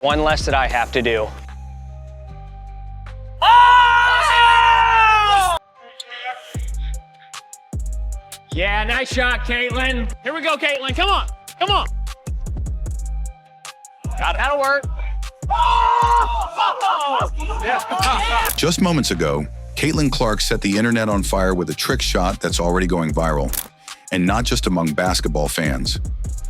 One less that I have to do. Oh! Yeah, nice shot, Caitlin. Here we go, Caitlin. Come on. Come on. That'll work. Just moments ago, Caitlin Clark set the internet on fire with a trick shot that's already going viral, and not just among basketball fans.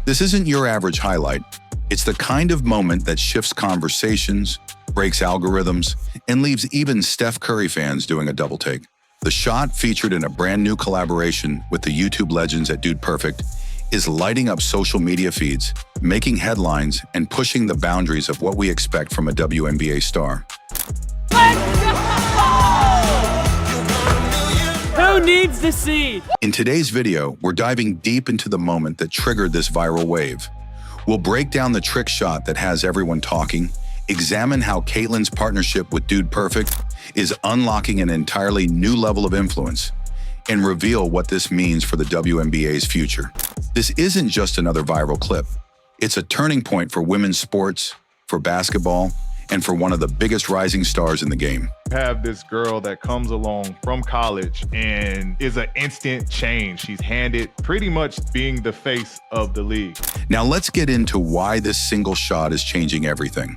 This isn't your average highlight. It's the kind of moment that shifts conversations, breaks algorithms, and leaves even Steph Curry fans doing a double take. The shot, featured in a brand new collaboration with the YouTube legends at Dude Perfect, is lighting up social media feeds, making headlines, and pushing the boundaries of what we expect from a WNBA star. Who needs the seed? In today's video, we're diving deep into the moment that triggered this viral wave. We'll break down the trick shot that has everyone talking, examine how Caitlin's partnership with Dude Perfect is unlocking an entirely new level of influence, and reveal what this means for the WNBA's future. This isn't just another viral clip. It's a turning point for women's sports, for basketball, and for one of the biggest rising stars in the game. Have this girl that comes along from college and is an instant change. She's handed pretty much being the face of the league. Now let's get into why this single shot is changing everything.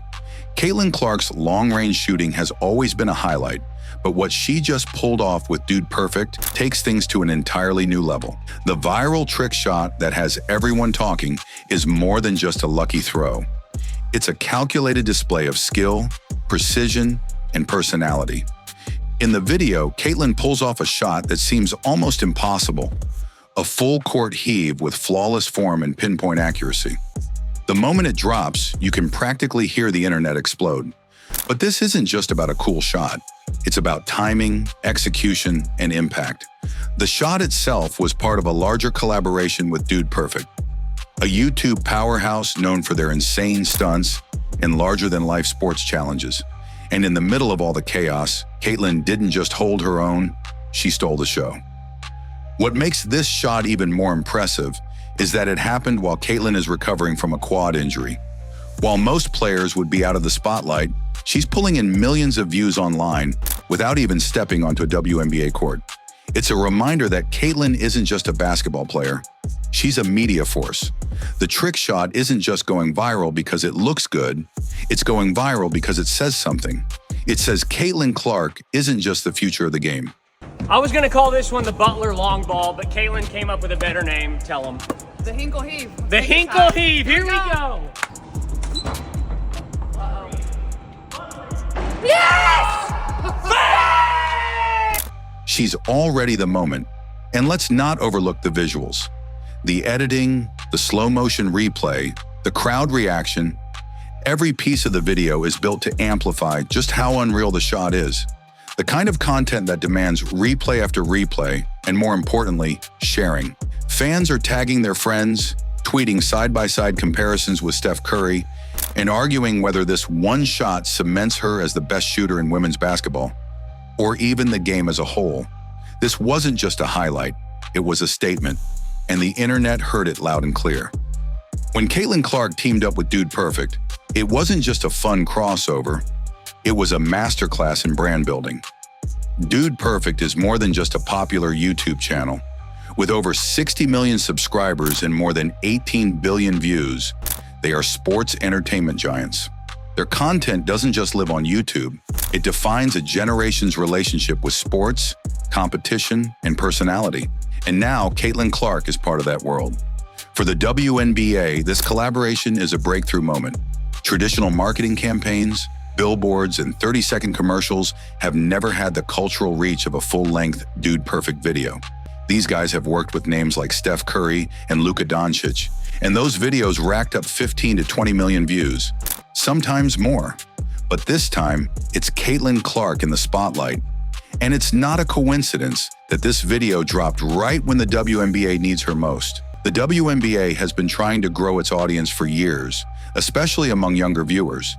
Caitlin Clark's long-range shooting has always been a highlight, but what she just pulled off with Dude Perfect takes things to an entirely new level. The viral trick shot that has everyone talking is more than just a lucky throw. It's a calculated display of skill, precision, and personality. In the video, Caitlin pulls off a shot that seems almost impossible, a full-court heave with flawless form and pinpoint accuracy. The moment it drops, you can practically hear the internet explode. But this isn't just about a cool shot. It's about timing, execution, and impact. The shot itself was part of a larger collaboration with Dude Perfect, a YouTube powerhouse known for their insane stunts and larger-than-life sports challenges. And in the middle of all the chaos, Caitlin didn't just hold her own, she stole the show. What makes this shot even more impressive is that it happened while Caitlin is recovering from a quad injury. While most players would be out of the spotlight, she's pulling in millions of views online without even stepping onto a WNBA court. It's a reminder that Caitlin isn't just a basketball player, she's a media force. The trick shot isn't just going viral because it looks good, it's going viral because it says something. It says Caitlin Clark isn't just the future of the game. I was going to call this one the Butler long ball, but Caitlin came up with a better name. Tell them. The Hinkle Heave. The Hinkle Heave. Here we go. Yes! She's already the moment, and let's not overlook the visuals. The editing, the slow motion replay, the crowd reaction, every piece of the video is built to amplify just how unreal the shot is. The kind of content that demands replay after replay, and more importantly, sharing. Fans are tagging their friends, tweeting side-by-side comparisons with Steph Curry, and arguing whether this one shot cements her as the best shooter in women's basketball, or even the game as a whole. This wasn't just a highlight, it was a statement, and the internet heard it loud and clear. When Caitlin Clark teamed up with Dude Perfect, it wasn't just a fun crossover, it was a masterclass in brand building. Dude Perfect is more than just a popular YouTube channel. With over 60 million subscribers and more than 18 billion views, they are sports entertainment giants. Their content doesn't just live on YouTube, it defines a generation's relationship with sports, competition, and personality. And now, Caitlin Clark is part of that world. For the WNBA, this collaboration is a breakthrough moment. Traditional marketing campaigns, billboards, and 30-second commercials have never had the cultural reach of a full-length Dude Perfect video. These guys have worked with names like Steph Curry and Luka Doncic, and those videos racked up 15 to 20 million views, sometimes more. But this time, it's Caitlin Clark in the spotlight. And it's not a coincidence that this video dropped right when the WNBA needs her most. The WNBA has been trying to grow its audience for years, especially among younger viewers.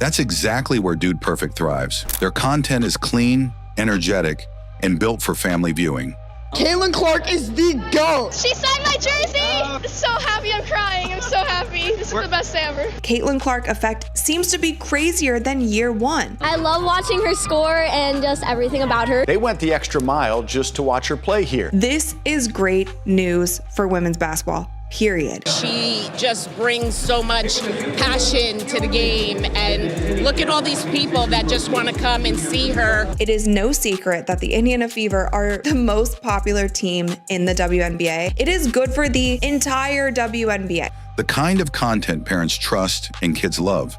That's exactly where Dude Perfect thrives. Their content is clean, energetic, and built for family viewing. Caitlin Clark is the GOAT. She signed my jersey. I'm so happy. I'm crying. I'm so happy. This is the best day ever. Caitlin Clark effect seems to be crazier than year one. I love watching her score and just everything about her. They went the extra mile just to watch her play here. This is great news for women's basketball. Period. She just brings so much passion to the game, and look at all these people that just want to come and see her. It is no secret that the Indiana Fever are the most popular team in the WNBA. It is good for the entire WNBA. The kind of content parents trust and kids love.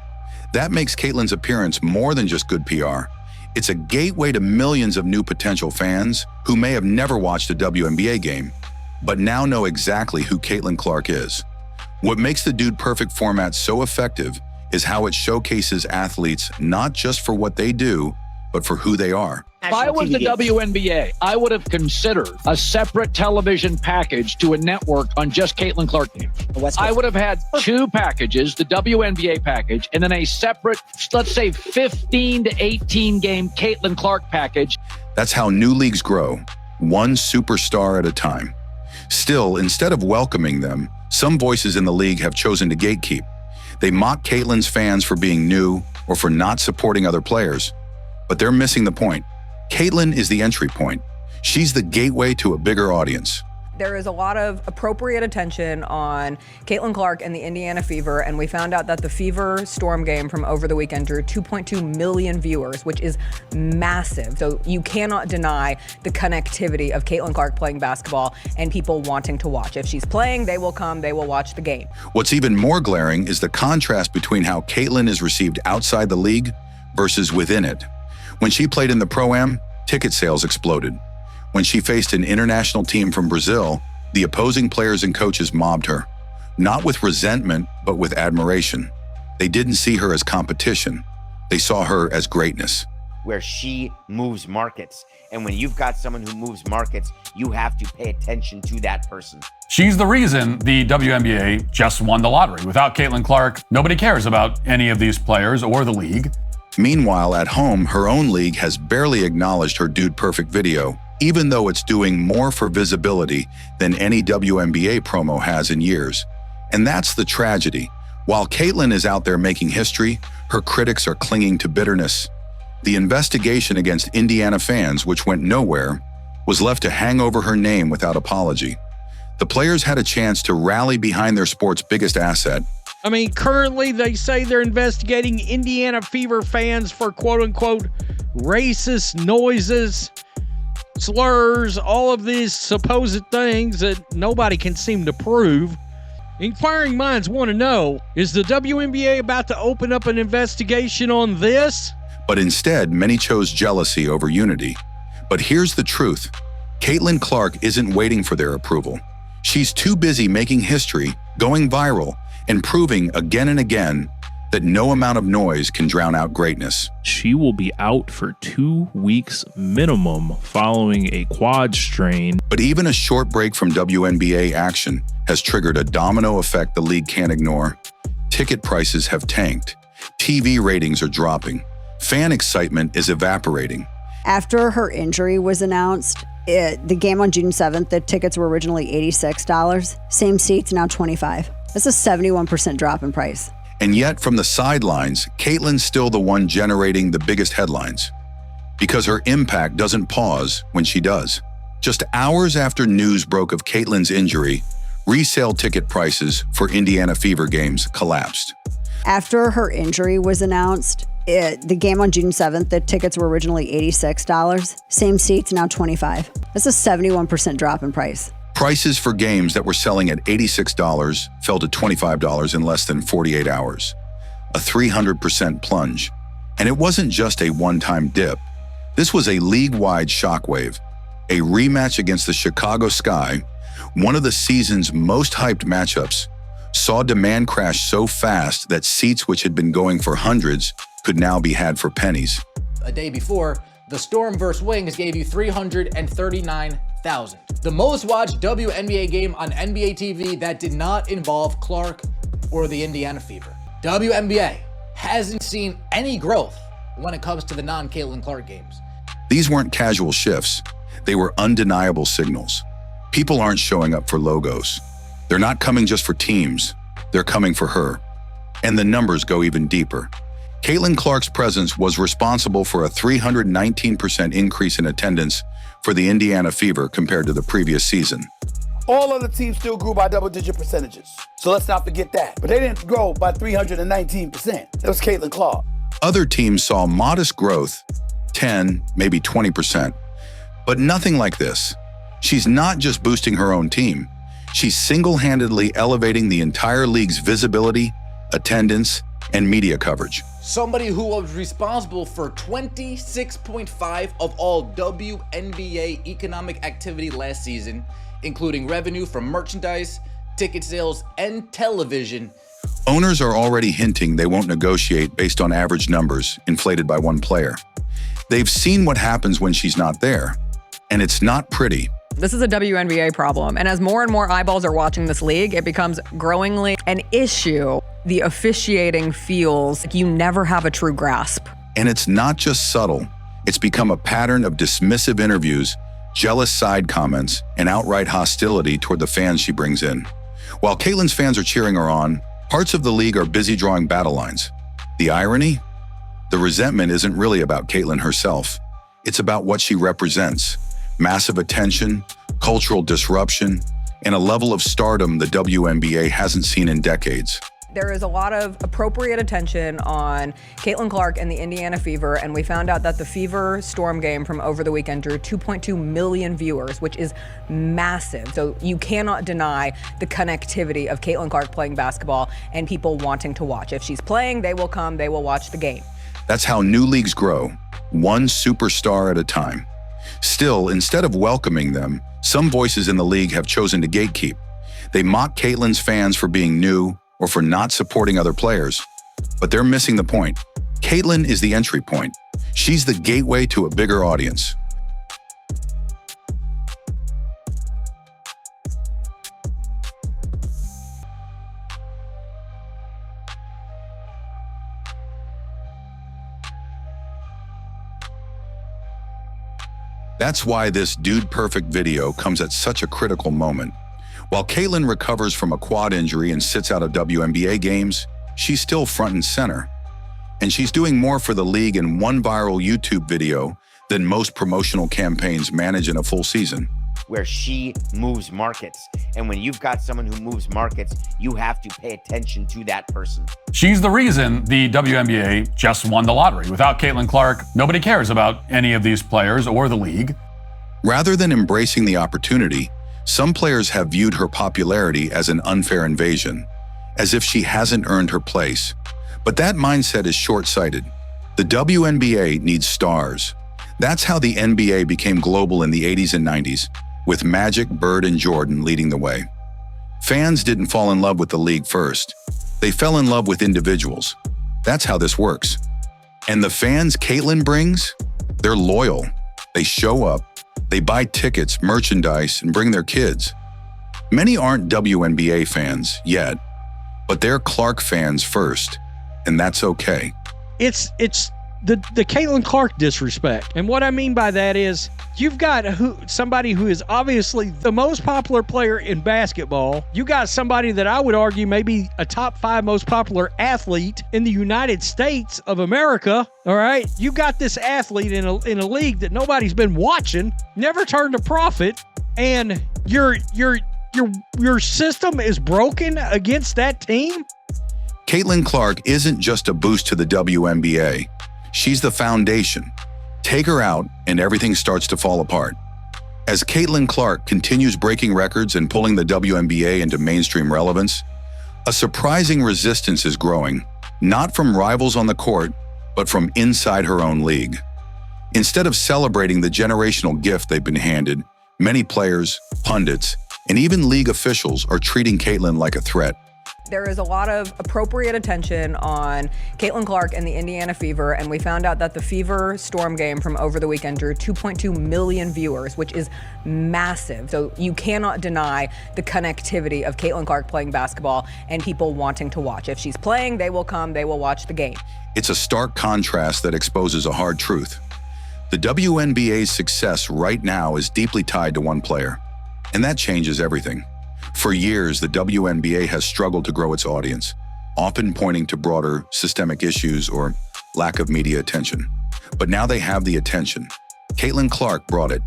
That makes Caitlin's appearance more than just good PR. It's a gateway to millions of new potential fans who may have never watched a WNBA game, but now know exactly who Caitlin Clark is. What makes the Dude Perfect format so effective is how it showcases athletes not just for what they do, but for who they are. If I was the WNBA, I would have considered a separate television package to a network on just Caitlin Clark games. I would have had two packages, the WNBA package, and then a separate, let's say 15 to 18 game Caitlin Clark package. That's how new leagues grow, one superstar at a time. Still, instead of welcoming them, some voices in the league have chosen to gatekeep. They mock Caitlin's fans for being new or for not supporting other players. But they're missing the point. Caitlin is the entry point. She's the gateway to a bigger audience. There is a lot of appropriate attention on Caitlin Clark and the Indiana Fever, and we found out that the Fever Storm game from over the weekend drew 2.2 million viewers, which is massive. So you cannot deny the connectivity of Caitlin Clark playing basketball and people wanting to watch. If she's playing, they will come, they will watch the game. What's even more glaring is the contrast between how Caitlin is received outside the league versus within it. When she played in the Pro-Am, ticket sales exploded. When she faced an international team from Brazil, the opposing players and coaches mobbed her, not with resentment, but with admiration. They didn't see her as competition. They saw her as greatness. Where she moves markets. And when you've got someone who moves markets, you have to pay attention to that person. She's the reason the WNBA just won the lottery. Without Caitlin Clark, nobody cares about any of these players or the league. Meanwhile, at home, her own league has barely acknowledged her Dude Perfect video, even though it's doing more for visibility than any WNBA promo has in years. And that's the tragedy. While Caitlin is out there making history, her critics are clinging to bitterness. The investigation against Indiana fans, which went nowhere, was left to hang over her name without apology. The players had a chance to rally behind their sport's biggest asset. I mean, currently they say they're investigating Indiana Fever fans for quote-unquote racist noises, slurs, all of these supposed things that nobody can seem to prove. Inquiring minds want to know, is the WNBA about to open up an investigation on this? But instead, many chose jealousy over unity. But here's the truth. Caitlin Clark isn't waiting for their approval. She's too busy making history, going viral, and proving again and again that no amount of noise can drown out greatness. She will be out for 2 weeks minimum following a quad strain. But even a short break from WNBA action has triggered a domino effect the league can't ignore. Ticket prices have tanked. TV ratings are dropping. Fan excitement is evaporating. After her injury was announced, the game on June 7th, the tickets were originally $86. Same seats, now $25. That's a 71% drop in price. And yet, from the sidelines, Caitlin's still the one generating the biggest headlines. Because her impact doesn't pause when she does. Just hours after news broke of Caitlin's injury, resale ticket prices for Indiana Fever games collapsed. After her injury was announced, the game on June 7th, the tickets were originally $86. Same seats, now $25. That's a 71% drop in price. Prices for games that were selling at $86 fell to $25 in less than 48 hours. A 300% plunge. And it wasn't just a one-time dip. This was a league-wide shockwave. A rematch against the Chicago Sky, one of the season's most hyped matchups, saw demand crash so fast that seats which had been going for hundreds could now be had for pennies. A day before, the Storm vs. Wings gave you 339,000. The most watched WNBA game on NBA TV that did not involve Clark or the Indiana Fever. WNBA hasn't seen any growth when it comes to the non-Caitlin Clark games. These weren't casual shifts. They were undeniable signals. People aren't showing up for logos. They're not coming just for teams. They're coming for her. And the numbers go even deeper. Caitlin Clark's presence was responsible for a 319% increase in attendance for the Indiana Fever compared to the previous season. All other teams still grew by double-digit percentages, so let's not forget that. But they didn't grow by 319%. It was Caitlin Clark. Other teams saw modest growth, 10, maybe 20%. But nothing like this. She's not just boosting her own team. She's single-handedly elevating the entire league's visibility, attendance, and media coverage. Somebody who was responsible for 26.5% of all WNBA economic activity last season, including revenue from merchandise, ticket sales, and television. Owners are already hinting they won't negotiate based on average numbers inflated by one player. They've seen what happens when she's not there, and it's not pretty. This is a WNBA problem, and as more and more eyeballs are watching this league, it becomes growingly an issue. The officiating feels like you never have a true grasp. And it's not just subtle. It's become a pattern of dismissive interviews, jealous side comments, and outright hostility toward the fans she brings in. While Caitlin's fans are cheering her on, parts of the league are busy drawing battle lines. The irony? The resentment isn't really about Caitlin herself. It's about what she represents. Massive attention, cultural disruption, and a level of stardom the WNBA hasn't seen in decades. There is a lot of appropriate attention on Caitlin Clark and the Indiana Fever, and we found out that the Fever Storm game from over the weekend drew 2.2 million viewers, which is massive. So you cannot deny the connectivity of Caitlin Clark playing basketball and people wanting to watch. If she's playing, they will come, they will watch the game. That's how new leagues grow, one superstar at a time. Still, instead of welcoming them, some voices in the league have chosen to gatekeep. They mock Caitlin's fans for being new or for not supporting other players. But they're missing the point. Caitlin is the entry point. She's the gateway to a bigger audience. That's why this dude-perfect video comes at such a critical moment. While Caitlin recovers from a quad injury and sits out of WNBA games, she's still front and center. And she's doing more for the league in one viral YouTube video than most promotional campaigns manage in a full season. Where she moves markets. And when you've got someone who moves markets, you have to pay attention to that person. She's the reason the WNBA just won the lottery. Without Caitlin Clark, nobody cares about any of these players or the league. Rather than embracing the opportunity, some players have viewed her popularity as an unfair invasion, as if she hasn't earned her place. But that mindset is short-sighted. The WNBA needs stars. That's how the NBA became global in the 80s and 90s, with Magic, Bird, and Jordan leading the way. Fans didn't fall in love with the league first. They fell in love with individuals. That's how this works. And the fans Caitlin brings, they're loyal. They show up. They buy tickets, merchandise, and bring their kids. Many aren't WNBA fans yet, but they're Clark fans first, and that's okay. It's the Caitlin Clark disrespect. And what I mean by that is you've got somebody who is obviously the most popular player in basketball. You got somebody that I would argue may be a top 5 most popular athlete in the United States of America. All right. You got this athlete in a league that nobody's been watching, never turned a profit, and your system is broken against that team. Caitlin Clark isn't just a boost to the WNBA. She's the foundation. Take her out, and everything starts to fall apart. As Caitlin Clark continues breaking records and pulling the WNBA into mainstream relevance, a surprising resistance is growing, not from rivals on the court, but from inside her own league. Instead of celebrating the generational gift they've been handed, many players, pundits, and even league officials are treating Caitlin like a threat. There is a lot of appropriate attention on Caitlin Clark and the Indiana Fever, and we found out that the Fever Storm game from over the weekend drew 2.2 million viewers, which is massive. So you cannot deny the connectivity of Caitlin Clark playing basketball and people wanting to watch. If she's playing, they will come, they will watch the game. It's a stark contrast that exposes a hard truth. The WNBA's success right now is deeply tied to one player, and that changes everything. For years, the WNBA has struggled to grow its audience, often pointing to broader systemic issues or lack of media attention. But now they have the attention. Caitlin Clark brought it,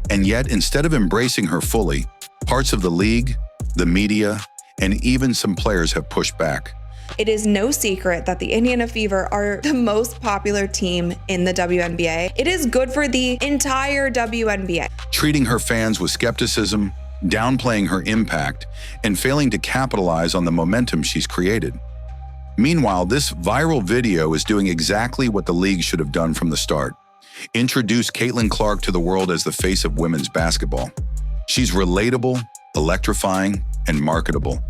and yet instead of embracing her fully, parts of the league, the media, and even some players have pushed back. It is no secret that the Indiana Fever are the most popular team in the WNBA. It is good for the entire WNBA. Treating her fans with skepticism, downplaying her impact, and failing to capitalize on the momentum she's created. Meanwhile, this viral video is doing exactly what the league should have done from the start. Introduce Caitlin Clark to the world as the face of women's basketball. She's relatable, electrifying, and marketable,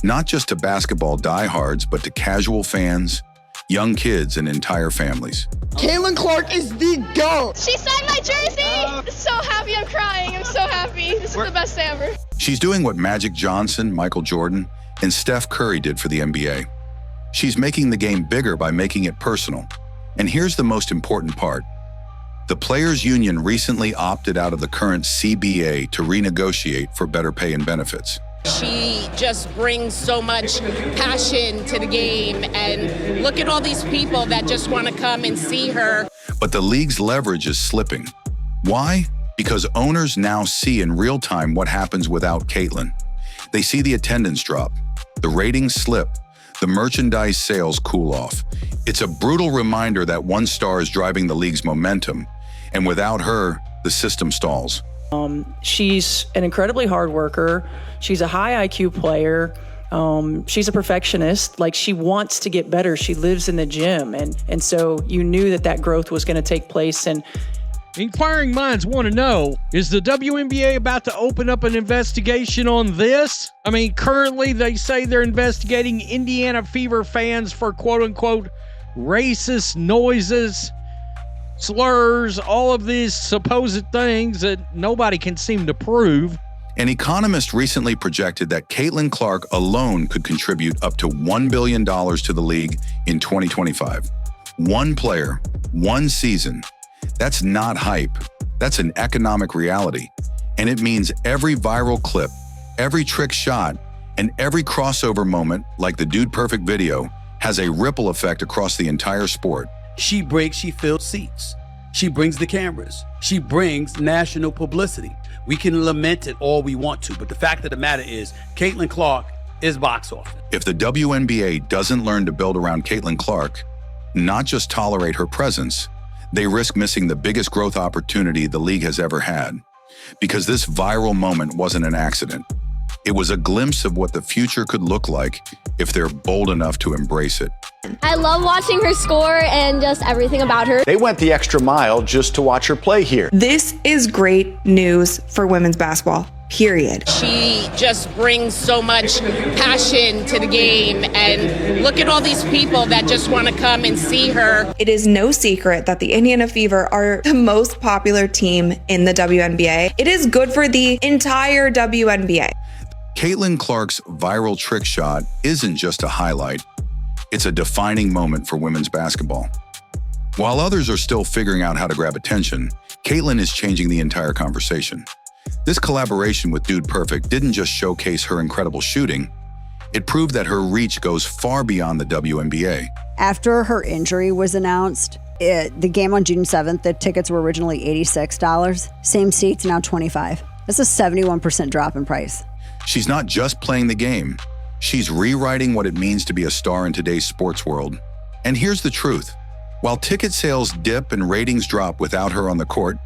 not just to basketball diehards, but to casual fans, young kids, and entire families. Caitlin Clark is the GOAT. She signed my jersey. So happy, I'm crying. I'm so happy. This is the best day ever. She's doing what Magic Johnson, Michael Jordan, and Steph Curry did for the NBA. She's making the game bigger by making it personal. And here's the most important part. The Players Union recently opted out of the current CBA to renegotiate for better pay and benefits. She just brings so much passion to the game, and look at all these people that just want to come and see her. But the league's leverage is slipping. Why? Because owners now see in real time what happens without Caitlin. They see the attendance drop, the ratings slip, the merchandise sales cool off. It's a brutal reminder that one star is driving the league's momentum, and without her, the system stalls. She's an incredibly hard worker. She's a high IQ player. She's a perfectionist. Like, she wants to get better. She lives in the gym. And so you knew that growth was going to take place. And inquiring minds want to know, is the WNBA about to open up an investigation on this? I mean, currently they say they're investigating Indiana Fever fans for quote unquote racist noises, slurs, all of these supposed things that nobody can seem to prove. An economist recently projected that Caitlin Clark alone could contribute up to $1 billion to the league in 2025. One player, one season. That's not hype. That's an economic reality. And it means every viral clip, every trick shot, and every crossover moment, like the Dude Perfect video, has a ripple effect across the entire sport. She fills seats. She brings the cameras. She brings national publicity. We can lament it all we want to, but the fact of the matter is, Caitlin Clark is box office. If the WNBA doesn't learn to build around Caitlin Clark, not just tolerate her presence, they risk missing the biggest growth opportunity the league has ever had. Because this viral moment wasn't an accident. It was a glimpse of what the future could look like if they're bold enough to embrace it. I love watching her score and just everything about her. They went the extra mile just to watch her play here. This is great news for women's basketball, period. She just brings so much passion to the game, and look at all these people that just want to come and see her. It is no secret that the Indiana Fever are the most popular team in the WNBA. It is good for the entire WNBA. Caitlin Clark's viral trick shot isn't just a highlight. It's a defining moment for women's basketball. While others are still figuring out how to grab attention, Caitlin is changing the entire conversation. This collaboration with Dude Perfect didn't just showcase her incredible shooting, it proved that her reach goes far beyond the WNBA. After her injury was announced, the game on June 7th, the tickets were originally $86. Same seats, now $25. That's a 71% drop in price. She's not just playing the game. She's rewriting what it means to be a star in today's sports world. And here's the truth. While ticket sales dip and ratings drop without her on the court,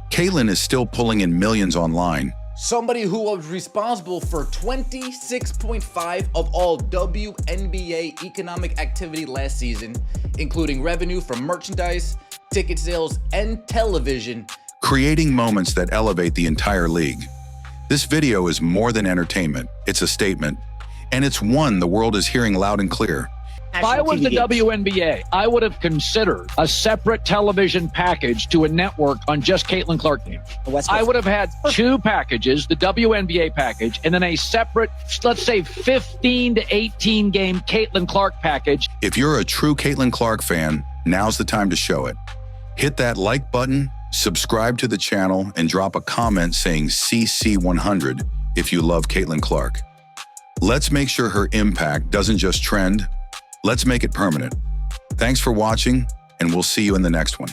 Caitlin is still pulling in millions online. Somebody who was responsible for 26.5% of all WNBA economic activity last season, including revenue from merchandise, ticket sales, and television. Creating moments that elevate the entire league. This video is more than entertainment. It's a statement. And it's one the world is hearing loud and clear. If I was the WNBA, I would have considered a separate television package to a network on just Caitlin Clark games. I would have had two packages, the WNBA package, and then a separate, let's say 15 to 18 game Caitlin Clark package. If you're a true Caitlin Clark fan, now's the time to show it. Hit that like button, subscribe to the channel and drop a comment saying CC100 if you love Caitlin Clark. Let's make sure her impact doesn't just trend, let's make it permanent. Thanks for watching, and we'll see you in the next one.